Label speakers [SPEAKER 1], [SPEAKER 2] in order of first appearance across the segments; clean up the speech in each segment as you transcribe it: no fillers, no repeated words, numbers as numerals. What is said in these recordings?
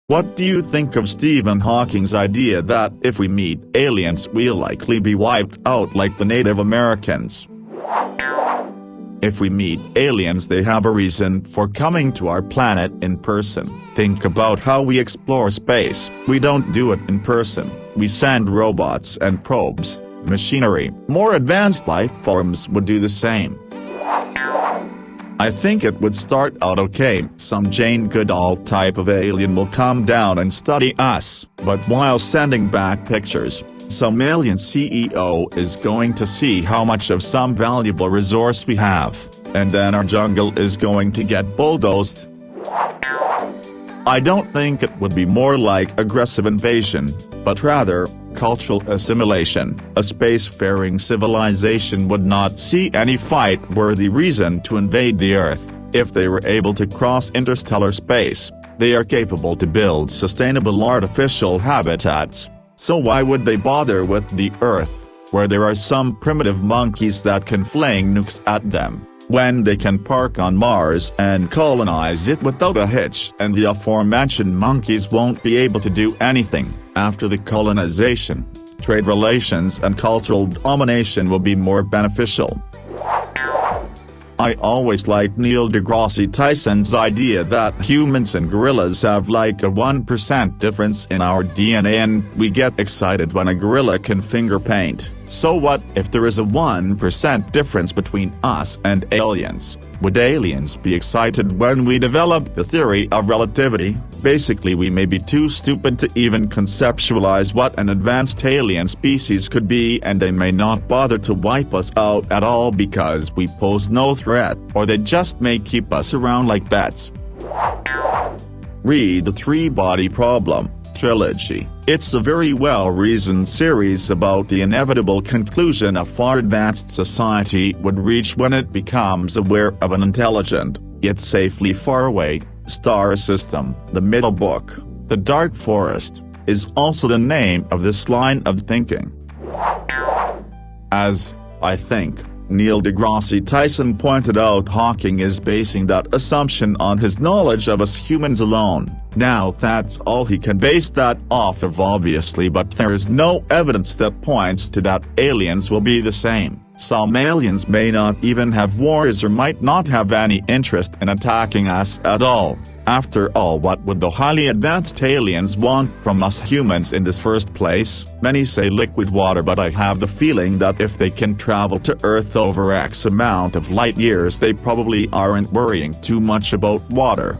[SPEAKER 1] What do you think of Stephen Hawking's idea that if we meet aliens we'll likely be wiped out like the Native Americans? If we meet aliens they have a reason for coming to our planet in person. Think about how we explore space. We don't do it in person. We send robots and probes, machinery. More advanced life forms would do the same. I think it would start out okay. Some Jane Goodall type of alien will come down and study us, but while sending back pictures, some alien CEO is going to see how much of some valuable resource we have, and then our jungle is going to get bulldozed. I don't think it would be more like aggressive invasion, but rather, cultural assimilation. A spacefaring civilization would not see any fight-worthy reason to invade the Earth. If they were able to cross interstellar space, they are capable to build sustainable artificial habitats. So why would they bother with the Earth, where there are some primitive monkeys that can fling nukes at them, when they can park on Mars and colonize it without a hitch, and the aforementioned monkeys won't be able to do anything after the colonization? Trade relations and cultural domination will be more beneficial. I always liked Neil deGrasse Tyson's idea that humans and gorillas have like a 1% difference in our DNA and we get excited when a gorilla can finger paint. So what if there is a 1% difference between us and aliens? Would aliens be excited when we develop the theory of relativity? Basically we may be too stupid to even conceptualize what an advanced alien species could be, and they may not bother to wipe us out at all because we pose no threat, or they just may keep us around like pets. Read the Three-Body Problem trilogy. It's a very well-reasoned series about the inevitable conclusion a far advanced society would reach when it becomes aware of an intelligent, yet safely far away, star system. The middle book, The Dark Forest, is also the name of this line of thinking. As, I think, Neil deGrasse Tyson pointed out, Hawking is basing that assumption on his knowledge of us humans alone. Now that's all he can base that off of obviously, but there is no evidence that points to that aliens will be the same. Some aliens may not even have wars or might not have any interest in attacking us at all. After all, what would the highly advanced aliens want from us humans in this first place? Many say liquid water, but I have the feeling that if they can travel to Earth over X amount of light years they probably aren't worrying too much about water.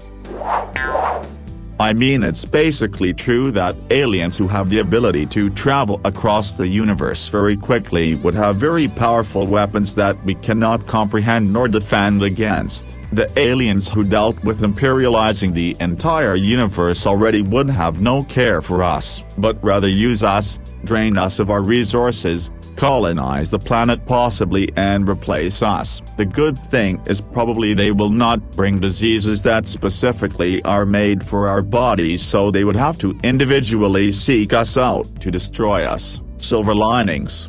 [SPEAKER 1] I mean, it's basically true that aliens who have the ability to travel across the universe very quickly would have very powerful weapons that we cannot comprehend nor defend against. The aliens who dealt with imperializing the entire universe already would have no care for us, but rather use us, drain us of our resources, colonize the planet possibly, and replace us. The good thing is probably they will not bring diseases that specifically are made for our bodies, so they would have to individually seek us out to destroy us. Silver linings.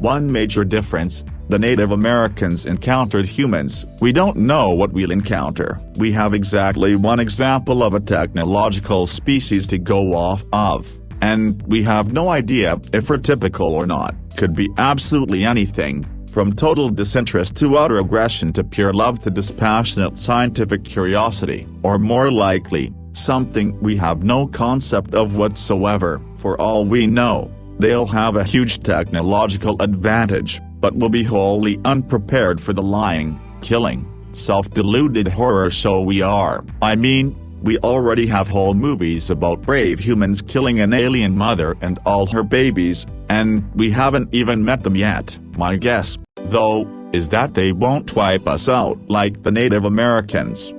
[SPEAKER 1] One major difference: the Native Americans encountered humans. We don't know what we'll encounter. We have exactly one example of a technological species to go off of, and we have no idea if we're typical or not. Could be absolutely anything, from total disinterest to utter aggression to pure love to dispassionate scientific curiosity, or more likely, something we have no concept of whatsoever. For all we know, they'll have a huge technological advantage, but will be wholly unprepared for the lying, killing, self-deluded horror show we are. I mean, we already have whole movies about brave humans killing an alien mother and all her babies, and we haven't even met them yet. My guess, though, is that they won't wipe us out like the Native Americans.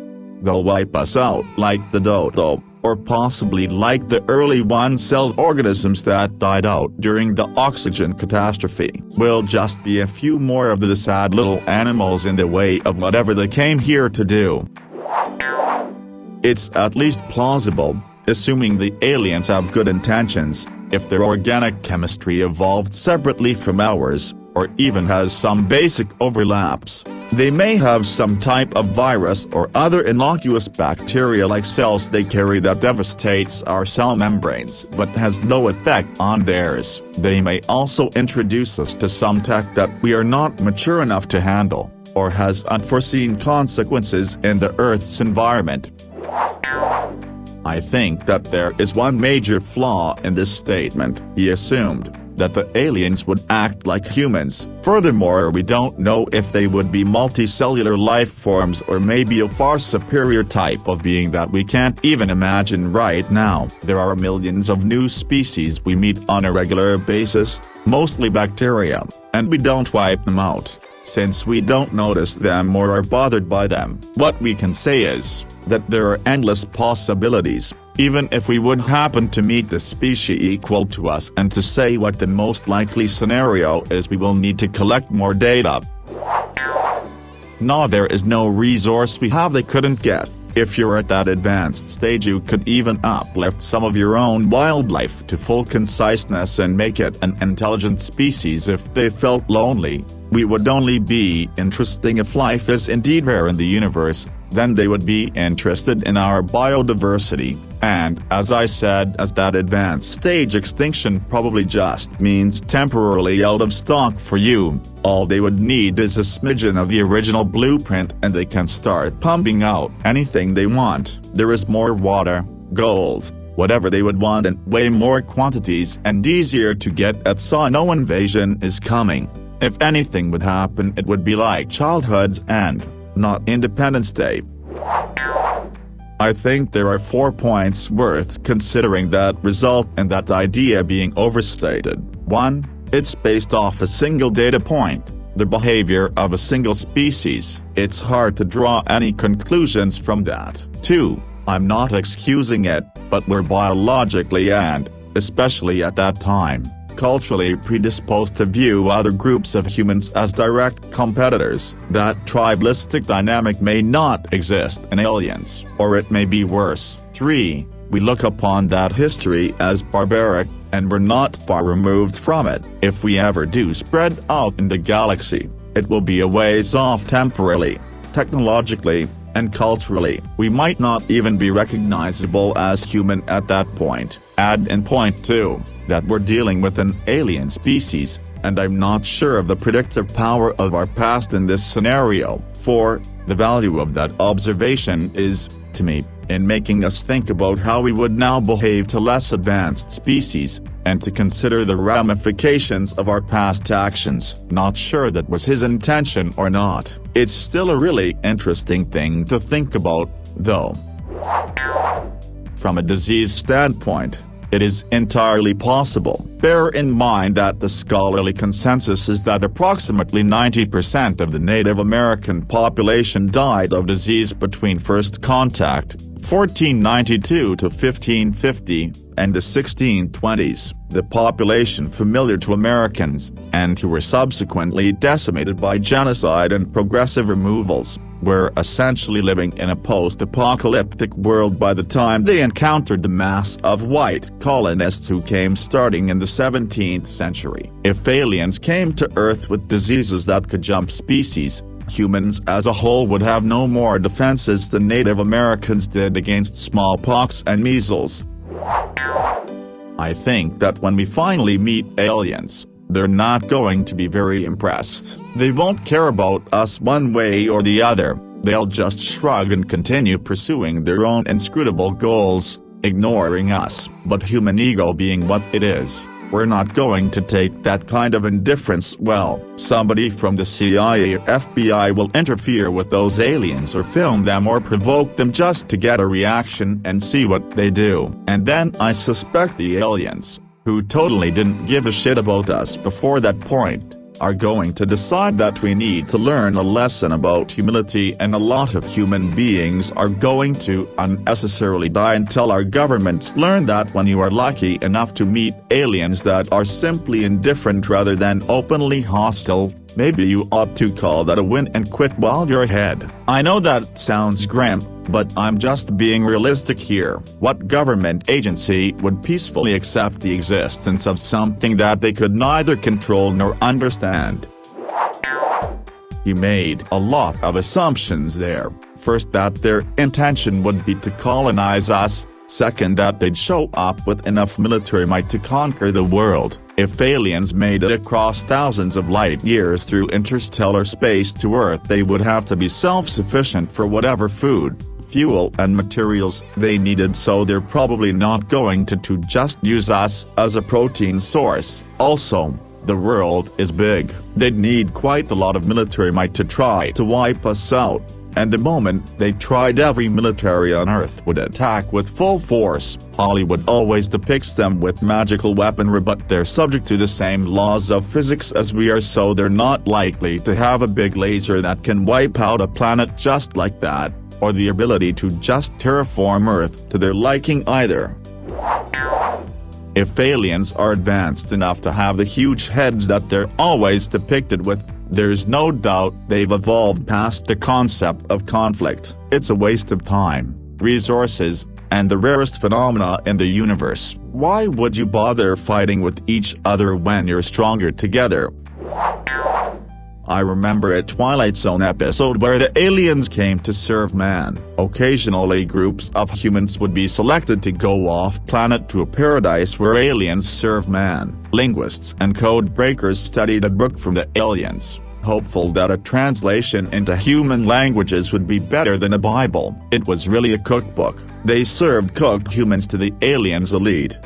[SPEAKER 1] They'll wipe us out like the dodo, or possibly like the early one-celled organisms that died out during the oxygen catastrophe. We'll just be a few more of the sad little animals in the way of whatever they came here to do. It's at least plausible, assuming the aliens have good intentions, if their organic chemistry evolved separately from ours, or even has some basic overlaps, They may have some type of virus or other innocuous bacteria-like cells they carry that devastates our cell membranes but has no effect on theirs. They may also introduce us to some tech that we are not mature enough to handle, or has unforeseen consequences in the Earth's environment. I think that there is one major flaw in this statement. He assumed that the aliens would act like humans. Furthermore, we don't know if they would be multicellular life forms or maybe a far superior type of being that we can't even imagine right now. There are millions of new species we meet on a regular basis, mostly bacteria, and we don't wipe them out, since we don't notice them or are bothered by them. What we can say is that there are endless possibilities, even if we would happen to meet the species equal to us, and to say what the most likely scenario is, we will need to collect more data. No, there is no resource we have they couldn't get. If you're at that advanced stage, you could even uplift some of your own wildlife to full conciseness and make it an intelligent species if they felt lonely. We would only be interesting if life is indeed rare in the universe, then they would be interested in our biodiversity. And, as I said, as that advanced stage, extinction probably just means temporarily out of stock for you. All they would need is a smidgen of the original blueprint and they can start pumping out anything they want. There is more water, gold, whatever they would want, and way more quantities and easier to get at, so no invasion is coming. If anything would happen, it would be like childhood's end, not Independence Day. I think there are 4 points worth considering that result in that idea being overstated. 1. It's based off a single data point, the behavior of a single species. It's hard to draw any conclusions from that. 2. I'm not excusing it, but we're biologically and, especially at that time, culturally predisposed to view other groups of humans as direct competitors. That tribalistic dynamic may not exist in aliens, or it may be worse. 3. We look upon that history as barbaric, and we're not far removed from it. If we ever do spread out in the galaxy, it will be a ways off temporally, technologically, and culturally. We might not even be recognizable as human at that point. Add in point 2, that we're dealing with an alien species, and I'm not sure of the predictive power of our past in this scenario. 4. The value of that observation is, to me, in making us think about how we would now behave to less advanced species, and to consider the ramifications of our past actions. Not sure that was his intention or not. It's still a really interesting thing to think about, though. From a disease standpoint, it is entirely possible. Bear in mind that the scholarly consensus is that approximately 90% of the Native American population died of disease between first contact, 1492 to 1550, and the 1620s. The population familiar to Americans, and who were subsequently decimated by genocide and progressive removals, were essentially living in a post-apocalyptic world by the time they encountered the mass of white colonists who came starting in the 17th century. If aliens came to Earth with diseases that could jump species, humans as a whole would have no more defenses than Native Americans did against smallpox and measles. I think that when we finally meet aliens, they're not going to be very impressed. They won't care about us one way or the other. They'll just shrug and continue pursuing their own inscrutable goals, ignoring us. But human ego being what it is, we're not going to take that kind of indifference well. Somebody from the CIA or FBI will interfere with those aliens or film them or provoke them just to get a reaction and see what they do. And then I suspect the aliens, who totally didn't give a shit about us before that point, are going to decide that we need to learn a lesson about humility, and a lot of human beings are going to unnecessarily die until our governments learn that when you are lucky enough to meet aliens that are simply indifferent rather than openly hostile, maybe you ought to call that a win and quit while you're ahead. I know that sounds grim, but I'm just being realistic here. What government agency would peacefully accept the existence of something that they could neither control nor understand? He made a lot of assumptions there. First, that their intention would be to colonize us. Second, that they'd show up with enough military might to conquer the world. If aliens made it across thousands of light years through interstellar space to Earth, they would have to be self-sufficient for whatever food, fuel and materials they needed, so they're probably not going to just use us as a protein source. Also, the world is big. They'd need quite a lot of military might to try to wipe us out. And the moment they tried, every military on Earth would attack with full force. Hollywood always depicts them with magical weaponry, but they're subject to the same laws of physics as we are, so they're not likely to have a big laser that can wipe out a planet just like that, or the ability to just terraform Earth to their liking either. If aliens are advanced enough to have the huge heads that they're always depicted with, there's no doubt they've evolved past the concept of conflict. It's a waste of time, resources, and the rarest phenomena in the universe. Why would you bother fighting with each other when you're stronger together? I remember a Twilight Zone episode where the aliens came to serve man. Occasionally groups of humans would be selected to go off-planet to a paradise where aliens serve man. Linguists and code breakers studied a book from the aliens, hopeful that a translation into human languages would be better than a Bible. It was really a cookbook. They served cooked humans to the aliens' elite.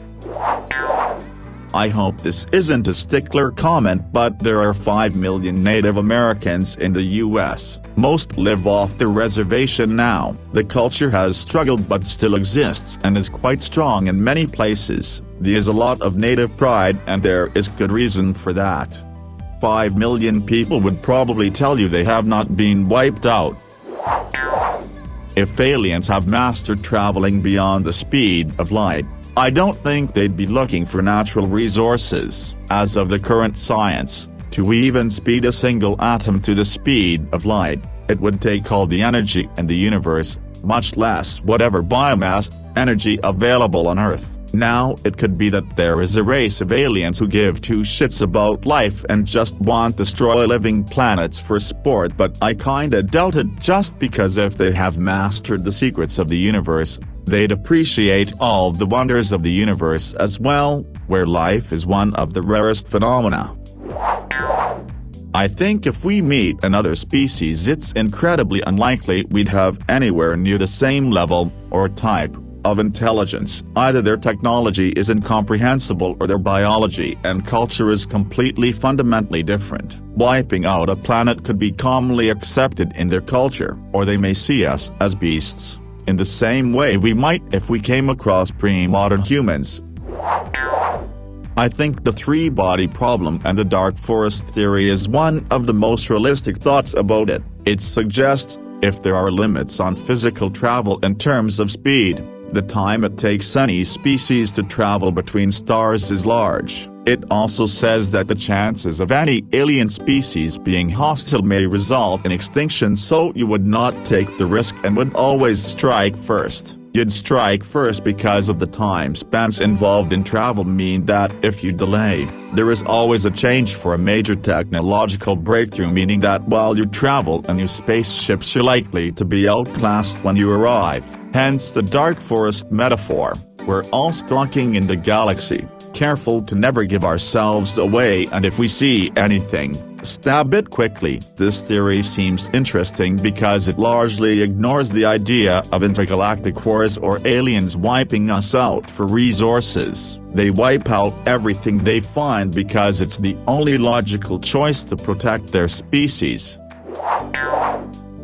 [SPEAKER 1] I hope this isn't a stickler comment, but there are 5 million Native Americans in the U.S. Most live off the reservation now. The culture has struggled but still exists and is quite strong in many places. There is a lot of Native pride, and there is good reason for that. 5 million people would probably tell you they have not been wiped out. If aliens have mastered traveling beyond the speed of light, I don't think they'd be looking for natural resources. As of the current science, to even speed a single atom to the speed of light, it would take all the energy in the universe, much less whatever biomass energy available on Earth. Now, it could be that there is a race of aliens who give two shits about life and just want to destroy living planets for sport, but I kinda doubt it, just because if they have mastered the secrets of the universe, they'd appreciate all the wonders of the universe as well, where life is one of the rarest phenomena. I think if we meet another species, it's incredibly unlikely we'd have anywhere near the same level, or type, of intelligence. Either their technology is incomprehensible or their biology and culture is completely fundamentally different. Wiping out a planet could be commonly accepted in their culture, or they may see us as beasts, in the same way we might if we came across pre-modern humans. I think the three-body problem and the dark forest theory is one of the most realistic thoughts about it. It suggests, if there are limits on physical travel in terms of speed, the time it takes any species to travel between stars is large. It also says that the chances of any alien species being hostile may result in extinction, so you would not take the risk and would always strike first. You'd strike first because of the time spans involved in travel mean that if you delay, there is always a change for a major technological breakthrough, meaning that while you travel in your spaceships you're likely to be outclassed when you arrive. Hence the dark forest metaphor. We're all stalking in the galaxy, careful to never give ourselves away, and if we see anything, stab it quickly. This theory seems interesting because it largely ignores the idea of intergalactic wars or aliens wiping us out for resources. They wipe out everything they find because it's the only logical choice to protect their species.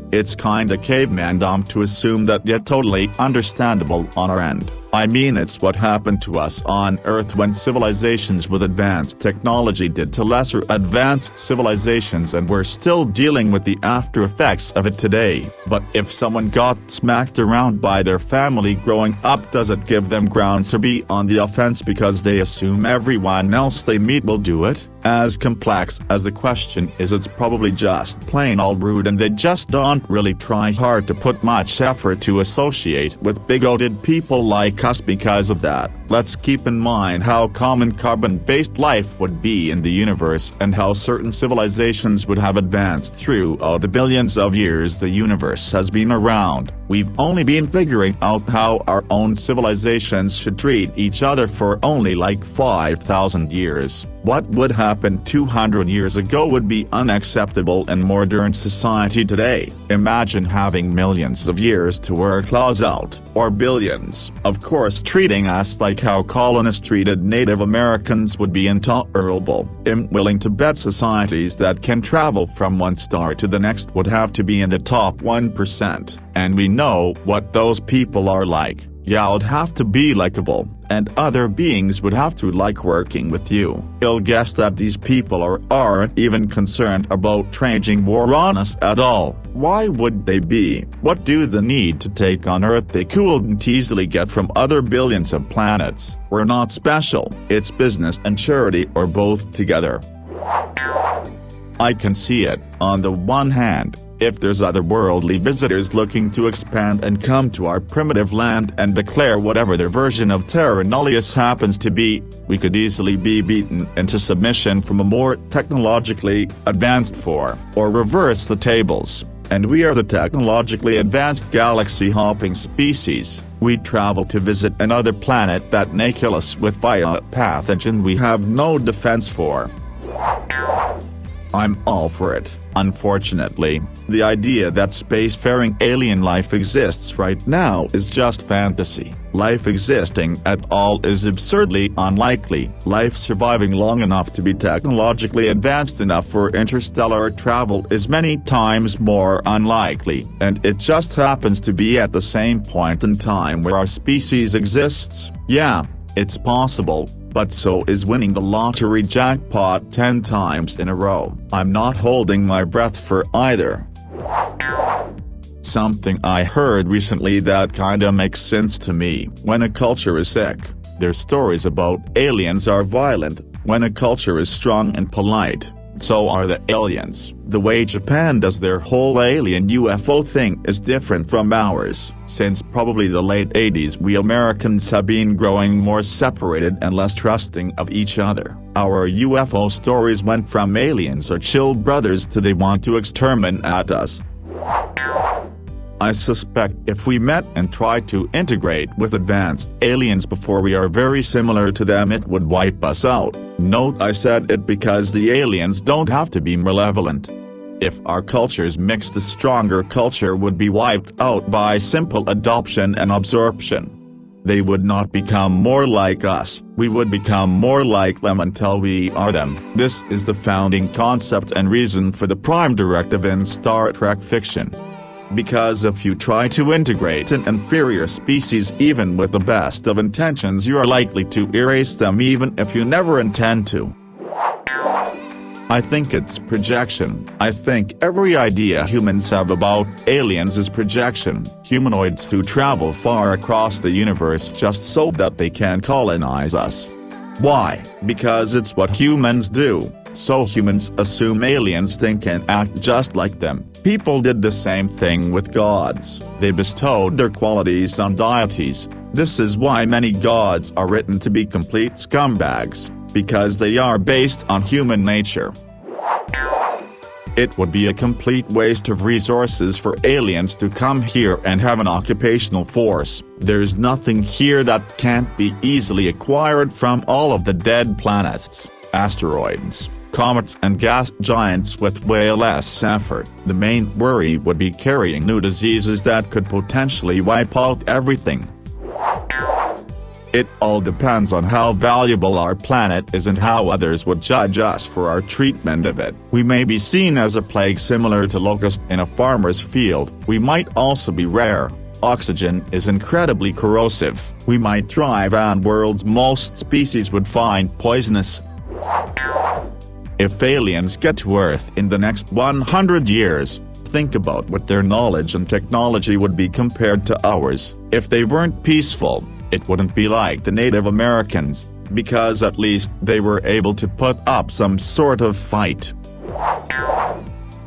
[SPEAKER 1] It's kinda caveman dumb to assume that, yet totally understandable on our end. I mean, it's what happened to us on Earth when civilizations with advanced technology did to lesser advanced civilizations, and we're still dealing with the after effects of it today. But if someone got smacked around by their family growing up, does it give them grounds to be on the offense because they assume everyone else they meet will do it? As complex as the question is, it's probably just plain old rude, and they just don't really try hard to put much effort to associate with bigoted people like us because of that. Let's keep in mind how common carbon-based life would be in the universe and how certain civilizations would have advanced throughout the billions of years the universe has been around. We've only been figuring out how our own civilizations should treat each other for only like 5,000 years. What would happen 200 years ago would be unacceptable in modern society today. Imagine having millions of years to wear clothes out, or billions. Of course, treating us like how colonists treated Native Americans would be intolerable. I'm willing to bet societies that can travel from one star to the next would have to be in the top 1%. And we know what those people are like. Yeah, it'd have to be likable, and other beings would have to like working with you. You'll guess that these people aren't even concerned about waging war on us at all. Why would they be? What do they need to take on Earth they couldn't easily get from other billions of planets? We're not special. It's business and charity or both together. I can see it. On the one hand, if there's otherworldly visitors looking to expand and come to our primitive land and declare whatever their version of terra nullius happens to be, we could easily be beaten into submission from a more technologically advanced form, or reverse the tables, and we are the technologically advanced galaxy-hopping species. We travel to visit another planet that may kill us with via a pathogen we have no defense for. I'm all for it. Unfortunately, the idea that spacefaring alien life exists right now is just fantasy. Life existing at all is absurdly unlikely. Life surviving long enough to be technologically advanced enough for interstellar travel is many times more unlikely, and it just happens to be at the same point in time where our species exists. Yeah, it's possible. But so is winning the lottery jackpot 10 times in a row. I'm not holding my breath for either. Something I heard recently that kinda makes sense to me. When a culture is sick, their stories about aliens are violent. When a culture is strong and polite, so are the aliens. The way Japan does their whole alien UFO thing is different from ours. Since probably the late 80s, we Americans have been growing more separated and less trusting of each other. Our UFO stories went from aliens are chill brothers to they want to exterminate us. I suspect if we met and tried to integrate with advanced aliens before we are very similar to them, it would wipe us out. Note I said it because the aliens don't have to be malevolent. If our cultures mix, the stronger culture would be wiped out by simple adoption and absorption. They would not become more like us, we would become more like them until we are them. This is the founding concept and reason for the Prime Directive in Star Trek fiction. Because if you try to integrate an inferior species even with the best of intentions, you are likely to erase them even if you never intend to. I think it's projection. I think every idea humans have about aliens is projection. Humanoids who travel far across the universe just so that they can colonize us. Why? Because it's what humans do. So humans assume aliens think and act just like them. People did the same thing with gods. They bestowed their qualities on deities. This is why many gods are written to be complete scumbags, because they are based on human nature. It would be a complete waste of resources for aliens to come here and have an occupational force. There's nothing here that can't be easily acquired from all of the dead planets, asteroids, comets and gas giants with way less effort. The main worry would be carrying new diseases that could potentially wipe out everything. It all depends on how valuable our planet is and how others would judge us for our treatment of it. We may be seen as a plague similar to locust in a farmer's field. We might also be rare. Oxygen is incredibly corrosive. We might thrive on worlds most species would find poisonous. If aliens get to Earth in the next 100 years, think about what their knowledge and technology would be compared to ours. If they weren't peaceful, it wouldn't be like the Native Americans, because at least they were able to put up some sort of fight.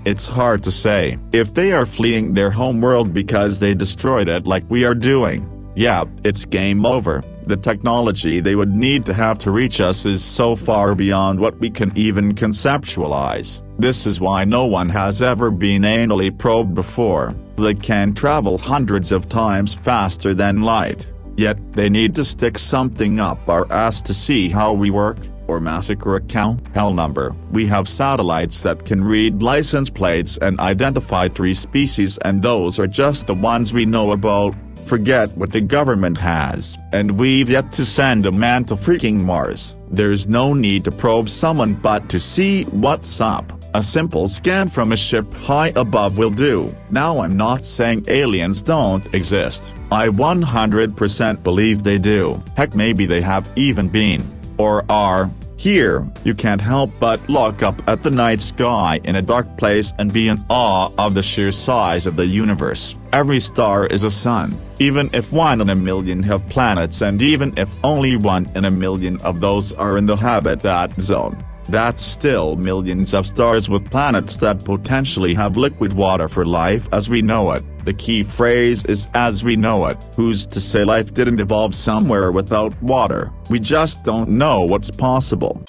[SPEAKER 1] It's hard to say. If they are fleeing their home world because they destroyed it like we are doing, yeah, it's game over. The technology they would need to have to reach us is so far beyond what we can even conceptualize. This is why no one has ever been anally probed before. They can travel hundreds of times faster than light. Yet, they need to stick something up our ass to see how we work, or massacre a cow. Hell number. We have satellites that can read license plates and identify tree species, and those are just the ones we know about. Forget what the government has. And we've yet to send a man to freaking Mars. There's no need to probe someone but to see what's up. A simple scan from a ship high above will do. Now I'm not saying aliens don't exist. I 100% believe they do. Heck, maybe they have even been, or are, here. You can't help but look up at the night sky in a dark place and be in awe of the sheer size of the universe. Every star is a sun. Even if 1 in a million have planets, and even if only 1 in a million of those are in the habitat zone, that's still millions of stars with planets that potentially have liquid water for life as we know it. The key phrase is as we know it. Who's to say life didn't evolve somewhere without water? We just don't know what's possible.